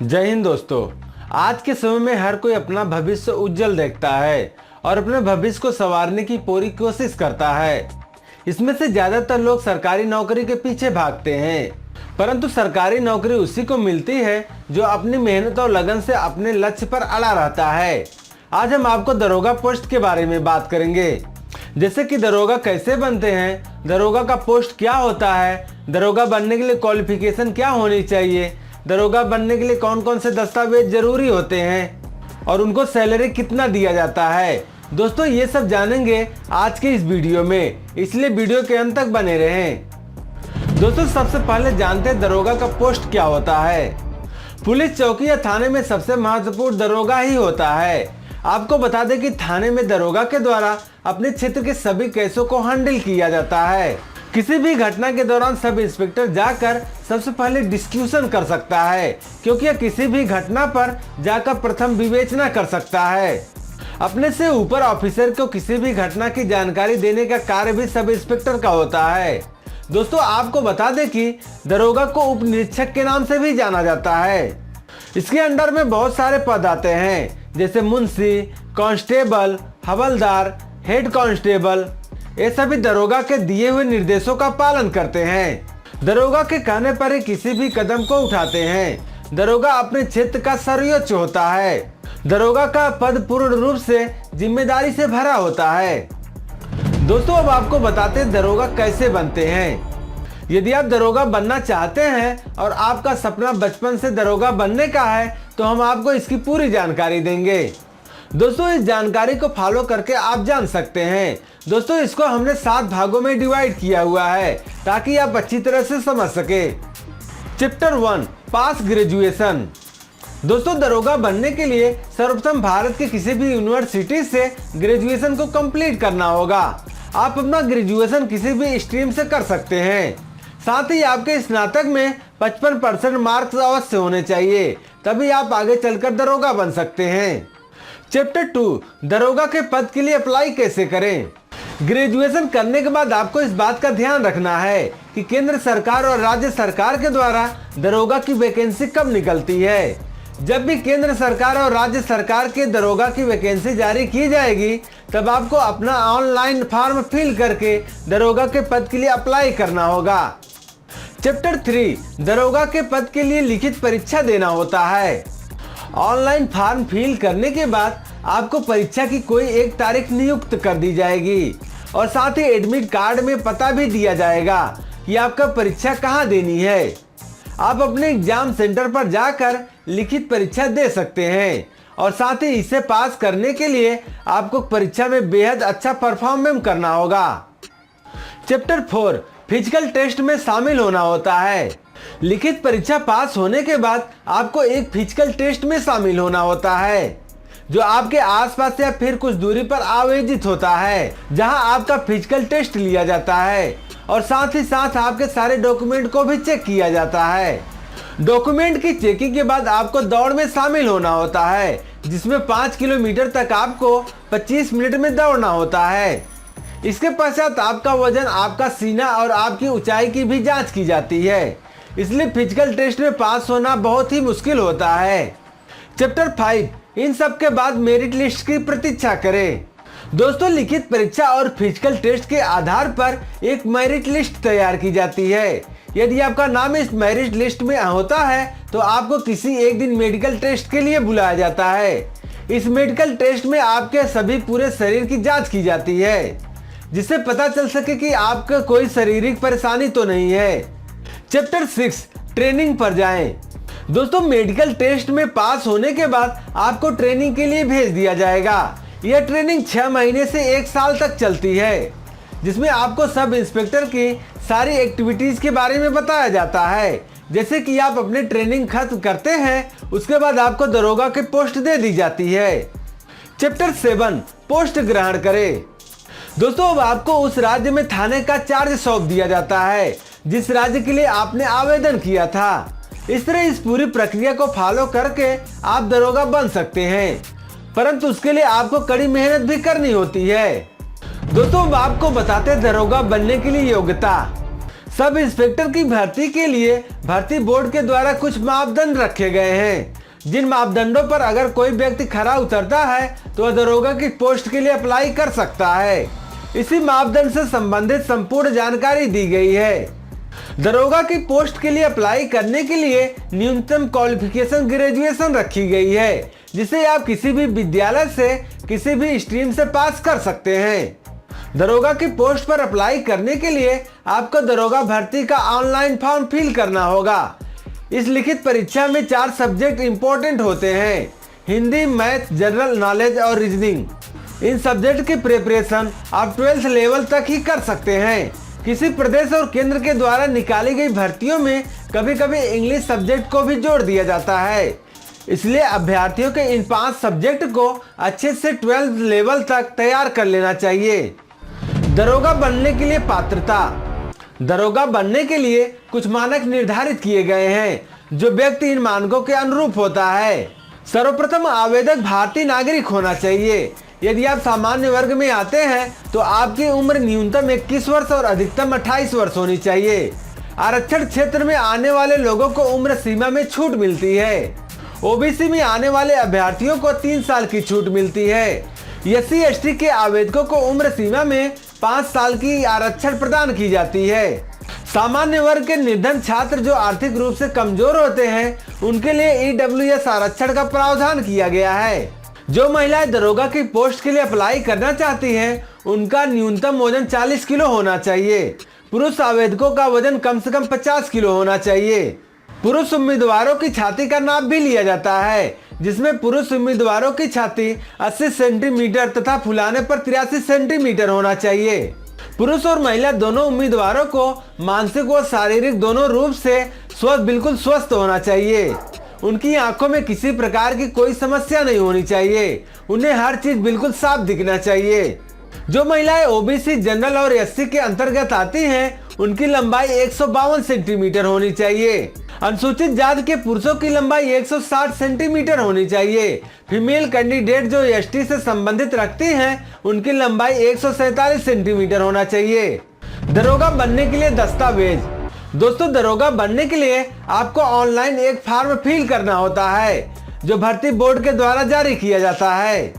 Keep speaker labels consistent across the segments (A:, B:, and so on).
A: जय हिंद दोस्तों। आज के समय में हर कोई अपना भविष्य उज्जवल देखता है और अपने भविष्य को संवारने की पूरी कोशिश करता है। इसमें से ज्यादातर लोग सरकारी नौकरी के पीछे भागते हैं, परंतु सरकारी नौकरी उसी को मिलती है जो अपनी मेहनत और लगन से अपने लक्ष्य पर अड़ा रहता है। आज हम आपको दरोगा पोस्ट के बारे में बात करेंगे, जैसे कि दरोगा कैसे बनते हैं, दरोगा का पोस्ट क्या होता है, दरोगा बनने के लिए क्वालिफिकेशन क्या होनी चाहिए, दरोगा बनने के लिए कौन कौन से दस्तावेज जरूरी होते हैं और उनको सैलरी कितना दिया जाता है। दोस्तों ये सब जानेंगे आज के इस वीडियो में, इसलिए वीडियो के अंत तक बने रहें। दोस्तों सबसे पहले जानते हैं दरोगा का पोस्ट क्या होता है। पुलिस चौकी या थाने में सबसे महत्वपूर्ण दरोगा ही होता है। आपको बता दें कि थाने में दरोगा के द्वारा अपने क्षेत्र के सभी केसों को हैंडल किया जाता है। किसी भी घटना के दौरान सब इंस्पेक्टर जाकर सबसे पहले डिस्क्यूशन कर सकता है, क्योंकि यह किसी भी घटना पर जाकर प्रथम विवेचना कर सकता है। अपने से ऊपर ऑफिसर को किसी भी घटना की जानकारी देने का कार्य भी सब इंस्पेक्टर का होता है। दोस्तों आपको बता दें कि दरोगा को उप निरीक्षक के नाम से भी जाना जाता है। इसके अंडर में बहुत सारे पद आते हैं, जैसे मुंशी, कांस्टेबल, हवलदार, हेड कांस्टेबल। ये सभी दरोगा के दिए हुए निर्देशों का पालन करते हैं। दरोगा के कहने पर ही किसी भी कदम को उठाते हैं। दरोगा अपने क्षेत्र का सर्वोच्च होता है। दरोगा का पद पूर्ण रूप से जिम्मेदारी से भरा होता है। दोस्तों अब आपको बताते हैं दरोगा कैसे बनते हैं। यदि आप दरोगा बनना चाहते हैं और आपका सपना बचपन से दरोगा बनने का है, तो हम आपको इसकी पूरी जानकारी देंगे। दोस्तों इस जानकारी को फॉलो करके आप जान सकते हैं। दोस्तों इसको हमने 7 भागों में डिवाइड किया हुआ है, ताकि आप अच्छी तरह से समझ सके। चैप्टर 1 पास ग्रेजुएशन। दोस्तों दरोगा बनने के लिए सर्वप्रथम भारत के किसी भी यूनिवर्सिटी से ग्रेजुएशन को कंप्लीट करना होगा। आप अपना ग्रेजुएशन किसी भी स्ट्रीम से कर सकते हैं। साथ ही आपके स्नातक में 55% मार्क्स अवश्य होने चाहिए, तभी आप आगे चलकर दरोगा बन सकते हैं। चैप्टर 2 दरोगा के पद के लिए अप्लाई कैसे करें। ग्रेजुएशन करने के बाद आपको इस बात का ध्यान रखना है कि केंद्र सरकार और राज्य सरकार के द्वारा दरोगा की वैकेंसी कब निकलती है। जब भी केंद्र सरकार और राज्य सरकार के दरोगा की वैकेंसी जारी की जाएगी, तब आपको अपना ऑनलाइन फॉर्म फिल करके दरोगा के पद के लिए अप्लाई करना होगा। चैप्टर 3 दरोगा के पद के लिए लिखित परीक्षा देना होता है। ऑनलाइन फॉर्म फिल करने के बाद आपको परीक्षा की कोई एक तारीख नियुक्त कर दी जाएगी और साथ ही एडमिट कार्ड में पता भी दिया जाएगा कि आपका परीक्षा कहाँ देनी है। आप अपने एग्जाम सेंटर पर जाकर लिखित परीक्षा दे सकते हैं और साथ ही इसे पास करने के लिए आपको परीक्षा में बेहद अच्छा परफॉर्मेंस करना होगा। चैप्टर 4 फिजिकल टेस्ट में शामिल होना होता है। लिखित परीक्षा पास होने के बाद आपको एक फिजिकल टेस्ट में शामिल होना होता है, जो आपके आसपास या फिर कुछ दूरी पर आयोजित होता है, जहां आपका फिजिकल टेस्ट लिया जाता है और साथ ही साथ आपके सारे डॉक्यूमेंट को भी चेक किया जाता है। डॉक्यूमेंट की चेकिंग के बाद आपको दौड़ में शामिल होना होता है, जिसमें 5 किलोमीटर तक आपको 25 मिनट में दौड़ना होता है। इसके पश्चात आपका वजन, आपका सीना और आपकी ऊंचाई की भी जांच की जाती है, इसलिए फिजिकल टेस्ट में पास होना बहुत ही मुश्किल होता है। चैप्टर 5 इन सब के बाद मेरिट लिस्ट की प्रतीक्षा करें। दोस्तों लिखित परीक्षा और फिजिकल टेस्ट के आधार पर एक मेरिट लिस्ट तैयार की जाती है। यदि आपका नाम इस मेरिट लिस्ट में होता है, तो आपको किसी एक दिन मेडिकल टेस्ट के लिए बुलाया जाता है। इस मेडिकल टेस्ट में आपके सभी पूरे शरीर की जांच की जाती है, जिससे पता चल सके कि आपका कोई शारीरिक परेशानी तो नहीं है। चैप्टर 6 ट्रेनिंग पर जाएं। दोस्तों मेडिकल टेस्ट में पास होने के बाद आपको ट्रेनिंग के लिए भेज दिया जाएगा। यह ट्रेनिंग 6 महीने से 1 साल तक चलती है, जिसमें आपको सब इंस्पेक्टर की सारी एक्टिविटीज के बारे में बताया जाता है। जैसे कि आप अपने ट्रेनिंग खत्म करते हैं, उसके बाद आपको दरोगा की पोस्ट दे दी जाती है। चैप्टर 7 पोस्ट ग्रहण करें। दोस्तों अब आपको उस राज्य में थाने का चार्ज सौंप दिया जाता है जिस राज्य के लिए आपने आवेदन किया था। इस तरह इस पूरी प्रक्रिया को फॉलो करके आप दरोगा बन सकते हैं, परंतु उसके लिए आपको कड़ी मेहनत भी करनी होती है। दोस्तों अब आपको बताते हैं दरोगा बनने के लिए योग्यता। सब इंस्पेक्टर की भर्ती के लिए भर्ती बोर्ड के द्वारा कुछ मापदंड रखे गए हैं, जिन मापदंडों पर अगर कोई व्यक्ति खरा उतरता है तो वह दरोगा की पोस्ट के लिए अप्लाई कर सकता है। इसी मापदंड से संबंधित संपूर्ण जानकारी दी गई है। दरोगा की पोस्ट के लिए अप्लाई करने के लिए न्यूनतम क्वालिफिकेशन ग्रेजुएशन रखी गई है, जिसे आप किसी भी विद्यालय से किसी भी स्ट्रीम से पास कर सकते हैं। दरोगा की पोस्ट पर अप्लाई करने के लिए आपको दरोगा भर्ती का ऑनलाइन फॉर्म फिल करना होगा। इस लिखित परीक्षा में 4 सब्जेक्ट इंपॉर्टेंट होते हैं: हिंदी, मैथ, जनरल नॉलेज और रीजनिंग। इन सब्जेक्ट की प्रिपरेशन आप 12th लेवल तक ही कर सकते हैं। किसी प्रदेश और केंद्र के द्वारा निकाली गई भर्तियों में कभी कभी इंग्लिश सब्जेक्ट को भी जोड़ दिया जाता है, इसलिए अभ्यर्थियों के इन 5 सब्जेक्ट को अच्छे से 12th लेवल तक तैयार कर लेना चाहिए। दरोगा बनने के लिए पात्रता। दरोगा बनने के लिए कुछ मानक निर्धारित किए गए हैं, जो व्यक्ति इन मानकों के अनुरूप होता है। सर्वप्रथम आवेदक भारतीय नागरिक होना चाहिए। यदि आप सामान्य वर्ग में आते हैं तो आपकी उम्र न्यूनतम 21 वर्ष और अधिकतम 28 वर्ष होनी चाहिए। आरक्षण क्षेत्र में आने वाले लोगों को उम्र सीमा में छूट मिलती है। ओबीसी में आने वाले अभ्यर्थियों को 3 साल की छूट मिलती है। SC/ST के आवेदकों को उम्र सीमा में 5 साल की आरक्षण प्रदान की जाती है। सामान्य वर्ग के निर्धन छात्र जो आर्थिक रूप से कमजोर होते हैं, उनके लिए EWS आरक्षण का प्रावधान किया गया है। जो महिलाएं दरोगा की पोस्ट के लिए अप्लाई करना चाहती हैं, उनका न्यूनतम वजन 40 किलो होना चाहिए। पुरुष आवेदकों का वजन कम से कम 50 किलो होना चाहिए। पुरुष उम्मीदवारों की छाती का नाप भी लिया जाता है, जिसमें पुरुष उम्मीदवारों की छाती 80 सेंटीमीटर तथा फुलाने पर 83 सेंटीमीटर होना चाहिए। पुरुष और महिला दोनों उम्मीदवारों को मानसिक व शारीरिक दोनों रूप से बिल्कुल स्वस्थ होना चाहिए। उनकी आंखों में किसी प्रकार की कोई समस्या नहीं होनी चाहिए। उन्हें हर चीज बिल्कुल साफ दिखना चाहिए। जो महिलाएं ओबीसी, जनरल और SC के अंतर्गत आती हैं, उनकी लंबाई 152 सेंटीमीटर होनी चाहिए। अनुसूचित जाति के पुरुषों की लंबाई 160 सेंटीमीटर होनी चाहिए। फीमेल कैंडिडेट जो ST से संबंधित रखती हैं, उनकी लंबाई 147 सेंटीमीटर होना चाहिए। दरोगा बनने के लिए दस्तावेज। दोस्तों, दरोगा बनने के लिए आपको ऑनलाइन एक फॉर्म फिल करना होता है, जो भर्ती बोर्ड के द्वारा जारी किया जाता है।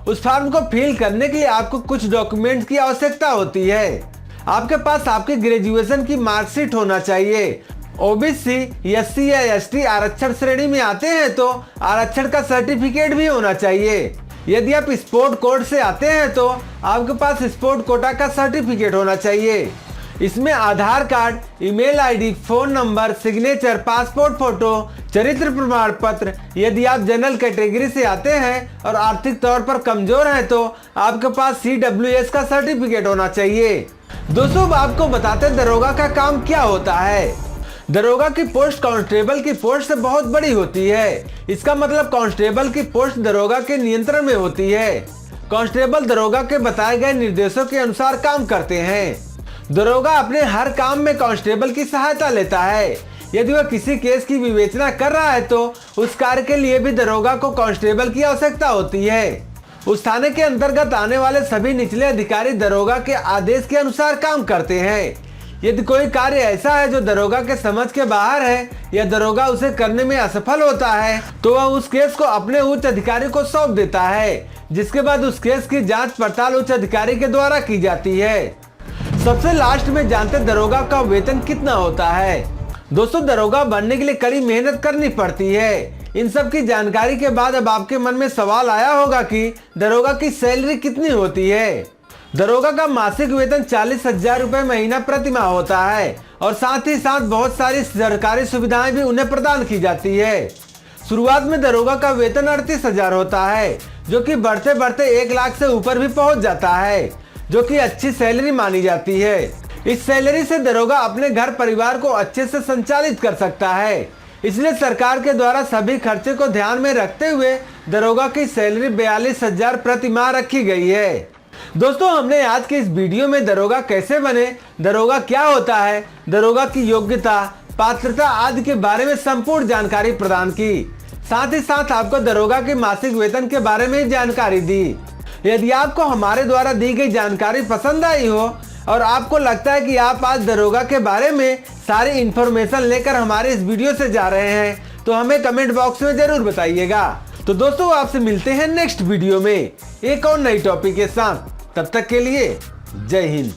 A: उस फॉर्म को फिल करने के लिए आपको कुछ डॉक्यूमेंट की आवश्यकता होती है। आपके पास आपकी ग्रेजुएशन की मार्कशीट होना चाहिए। ओबीसी, SC या ST आरक्षण श्रेणी में आते हैं तो आरक्षण का सर्टिफिकेट भी होना चाहिए। यदि आप स्पोर्ट कोड से आते हैं तो आपके पास स्पोर्ट कोटा का सर्टिफिकेट होना चाहिए। इसमें Aadhaar card, email ID, phone number, signature, passport photo, चरित्र प्रमाण पत्र। यदि आप जनरल कैटेगरी से आते हैं और आर्थिक तौर पर कमजोर हैं तो आपके पास CWS का सर्टिफिकेट होना चाहिए। दोस्तों, आपको बताते दरोगा का काम क्या होता है। दरोगा की पोस्ट कांस्टेबल की पोस्ट से बहुत बड़ी होती है। इसका मतलब कांस्टेबल की पोस्ट दरोगा के नियंत्रण में होती है। कांस्टेबल दरोगा के बताए गए निर्देशों के अनुसार काम करते हैं। दरोगा अपने हर काम में कांस्टेबल की सहायता लेता है। यदि वह किसी केस की विवेचना कर रहा है तो उस कार्य के लिए भी दरोगा को कांस्टेबल की आवश्यकता होती है। उस थाने के अंतर्गत आने वाले सभी निचले अधिकारी दरोगा के आदेश के अनुसार काम करते हैं। यदि कोई कार्य ऐसा है जो दरोगा के समझ के बाहर है या दरोगा उसे करने में असफल होता है, तो वह उस केस को अपने उच्च अधिकारी को सौंप देता है, जिसके बाद उस केस की जांच पड़ताल उच्च अधिकारी के द्वारा की जाती है। सबसे लास्ट में जानते दरोगा का वेतन कितना होता है। दोस्तों, दरोगा बनने के लिए कड़ी मेहनत करनी पड़ती है। इन सब की जानकारी के बाद अब आपके मन में सवाल आया होगा कि दरोगा की सैलरी कितनी होती है। दरोगा का मासिक वेतन 40,000 रुपए महीना प्रति माह होता है और साथ ही साथ बहुत सारी सरकारी सुविधाएं भी उन्हें प्रदान की जाती है। शुरुआत में दरोगा का वेतन 38,000 होता है, जो कि बढ़ते बढ़ते 1 लाख से ऊपर भी पहुंच जाता है, जो कि अच्छी सैलरी मानी जाती है। इस सैलरी से दरोगा अपने घर परिवार को अच्छे से संचालित कर सकता है। इसलिए सरकार के द्वारा सभी खर्चे को ध्यान में रखते हुए दरोगा की सैलरी 42,000 प्रति माह रखी गई है। दोस्तों, हमने आज के इस वीडियो में दरोगा कैसे बने, दरोगा क्या होता है, दरोगा की योग्यता, पात्रता आदि के बारे में संपूर्ण जानकारी प्रदान की। साथ ही साथ आपको दरोगा के मासिक वेतन के बारे में जानकारी दी। यदि आपको हमारे द्वारा दी गई जानकारी पसंद आई हो, और आपको लगता है कि आप आज दरोगा के बारे में सारी इंफॉर्मेशन लेकर हमारे इस वीडियो से जा रहे हैं तो हमें कमेंट बॉक्स में जरूर बताइएगा। तो दोस्तों आपसे मिलते हैं नेक्स्ट वीडियो में एक और नई टॉपिक के साथ। तब तक के लिए जय हिंद।